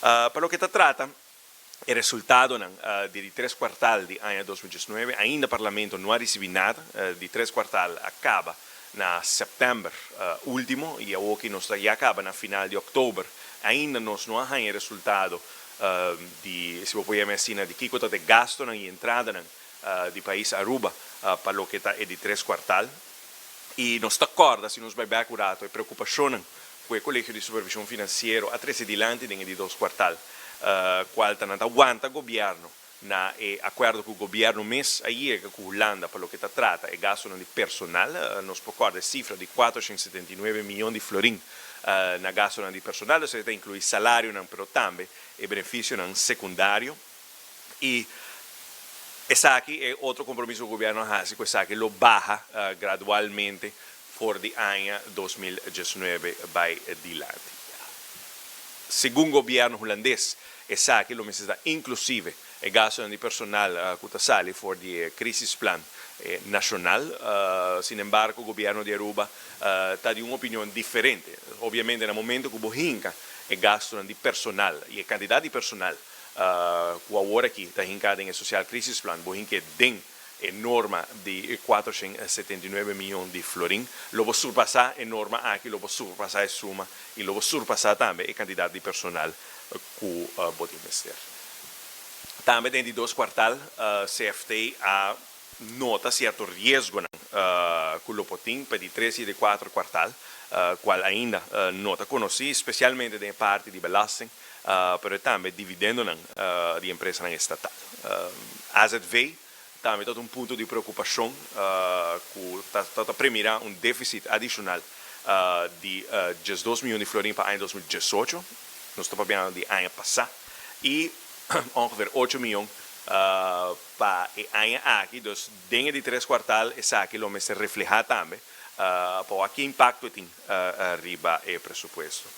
Para lo que se trata, il risultato di 3/4 di anno 2019, ainda il Parlamento non ha ricevuto nada, di 3/4 acaba na setembro ultimo, e oggi non já acaba na final de outubro, ainda nós não há o resultado se você pode imaginar, de que quanto de gasto e entrada do país Aruba para o que está de 3/4. E nós está acorda, se nos vai bem accurato, e preocupação com o Colégio de Supervisão Financeira a 13 dilanti de 2/4, qual não aguenta o governo na acordo com o governo mês aí com a Holanda para o que está trata e gasto de personal, nos recorda a cifra de 479 milhões de florim na gasto de personal, se inclui salário, però também e benefício secundário. E essa aqui é outro compromisso do governo Hasi, essa aqui lo baja gradualmente por de ano 2019 vai dilante. Segundo o governo holandês, essa aqui lo necessita inclusive e gasto di personal cutasali for di crisis plan nacional. Sin embargo, il governo di Aruba ha di un'opinione differente. Ovviamente nel momento che bohinca e gasto di personal e quantità di personal che ora qui sta hincada in social crisis plan bohinca den e norma di 479 milioni di florin, lo può surpassare e norma anche, lo può surpassare summa e lo può surpassare anche e quantità di personal che può investire. Também dentro de 2/4, CFT nota certo risco com o potim para de 3 e de 4/4, qual ainda nota conheci, especialmente da parte de belasting, mas também dividendo de empresa estatal. AZV também todo ponto de preocupação que está premiando déficit adicional de 2 milhões de florim para o ano 2018, nós estamos falando de ano passado, e ongeveer 8 miljoen para o ano aqui, dus dentro de 3/4 essa aqui lo me se refleja também, para que impacto tem arriba o presupuesto.